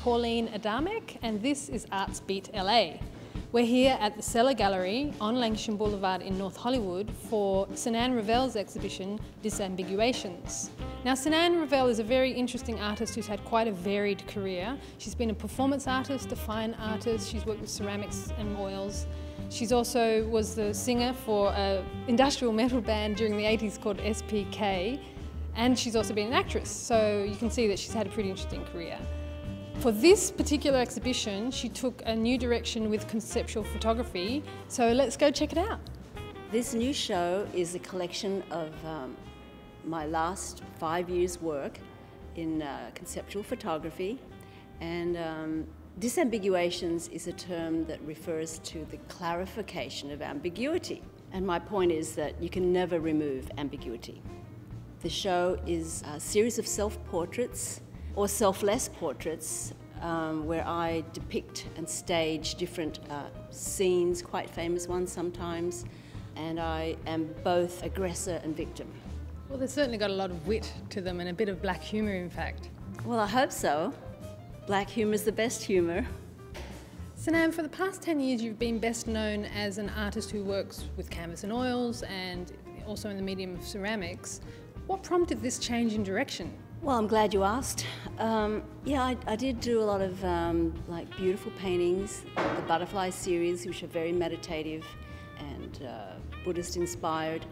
Pauline Adamek and this is ArtsBeatLA. We're here at the Cella Gallery on Lancashire Boulevard in North Hollywood for Sinan Revell's exhibition Disambiguations. Now Sinan Revell is a very interesting artist who's had quite a varied career. She's been a performance artist, a fine artist, she's worked with ceramics and oils. She's also was the singer for an industrial metal band during the 80s called SPK, and she's also been an actress, so you can see that she's had a pretty interesting career. For this particular exhibition, she took a new direction with conceptual photography, so let's go check it out. This new show is a collection of my last 5 years' work in conceptual photography, and disambiguations is a term that refers to the clarification of ambiguity. And my point is that you can never remove ambiguity. The show is a series of self-portraits or selfless portraits where I depict and stage different scenes, quite famous ones sometimes, and I am both aggressor and victim. Well, they've certainly got a lot of wit to them and a bit of black humour, in fact. Well, I hope so. Black humour is the best humour. Sinan, for the past 10 years you've been best known as an artist who works with canvas and oils and also in the medium of ceramics. What prompted this change in direction? Well, I'm glad you asked. Yeah, I did do a lot of like beautiful paintings, the Butterfly series, which are very meditative and Buddhist inspired.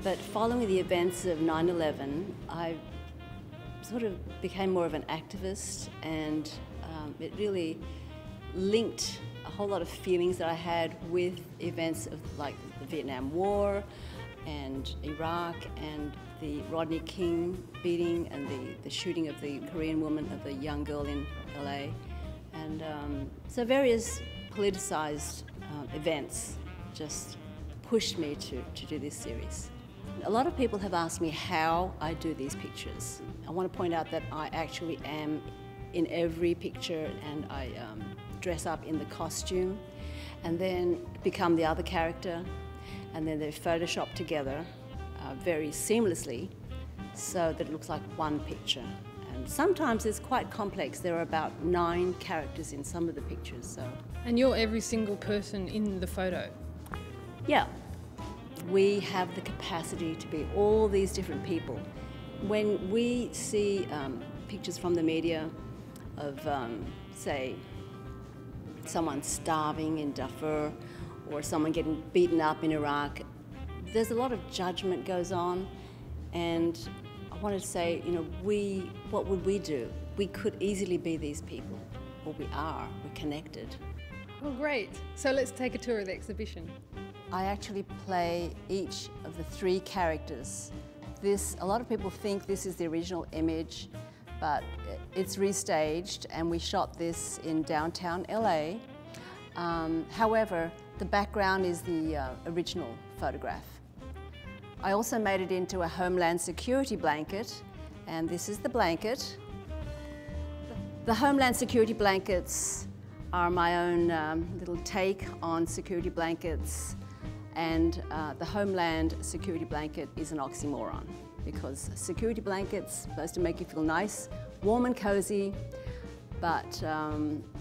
But following the events of 9/11, I sort of became more of an activist, and it really linked a whole lot of feelings that I had with events of like the Vietnam War and Iraq and the Rodney King beating and the shooting of the Korean woman, of the young girl in LA. And so various politicized events just pushed me to do this series. A lot of people have asked me how I do these pictures. I want to point out that I actually am in every picture, and I dress up in the costume and then become the other character, and then they're photoshopped together very seamlessly so that it looks like one picture. And sometimes it's quite complex. There are about 9 characters in some of the pictures. So. And you're every single person in the photo? Yeah. We have the capacity to be all these different people. When we see pictures from the media of, say, someone starving in Darfur or someone getting beaten up in Iraq, there's a lot of judgment goes on, and I wanted to say, you know, what would we do? We could easily be these people, or we are, we're connected. Oh, great. So let's take a tour of the exhibition. I actually play each of the 3 characters. A lot of people think this is the original image, but it's restaged, and we shot this in downtown LA. However, the background is the original photograph. I also made it into a Homeland Security blanket, and this is the blanket. The Homeland Security blankets are my own little take on security blankets. And the Homeland Security blanket is an oxymoron, because security blankets are supposed to make you feel nice, warm and cozy, but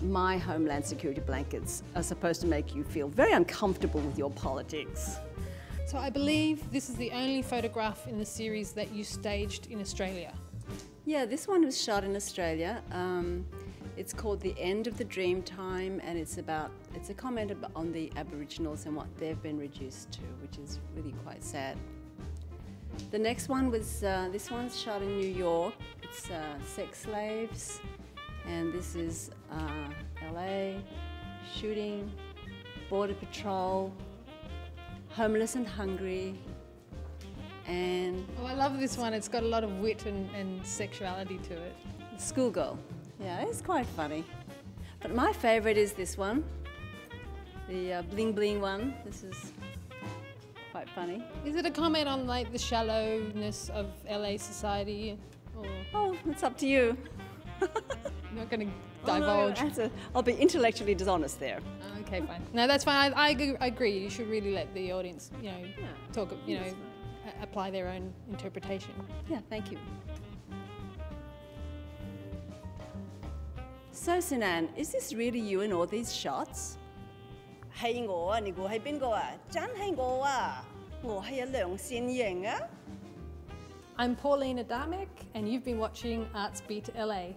my Homeland Security blankets are supposed to make you feel very uncomfortable with your politics. So I believe this is the only photograph in the series that you staged in Australia. Yeah, this one was shot in Australia. It's called The End of the Dream Time, and it's a comment on the Aboriginals and what they've been reduced to, which is really quite sad. The next one was, this one's shot in New York. It's sex slaves, and this is LA, shooting, border patrol, homeless and hungry, and... Oh, I love this one. It's got a lot of wit and sexuality to it. Schoolgirl. Yeah, it's quite funny. But my favourite is this one, the bling bling one. This is quite funny. Is it a comment on like the shallowness of LA society? Or... Oh, it's up to you. I'm not going to divulge. Oh, no, I'll be intellectually dishonest there. Oh, okay, fine. No, that's fine. I agree. You should really let the audience, you know, talk, you know, apply their own interpretation. Yeah, thank you. So Sinan, is this really you in all these shots? 係我啊，你估係邊個啊？真係我啊，我係有良善型啊！ I'm Pauline Adamek, and you've been watching ArtsBeatLA.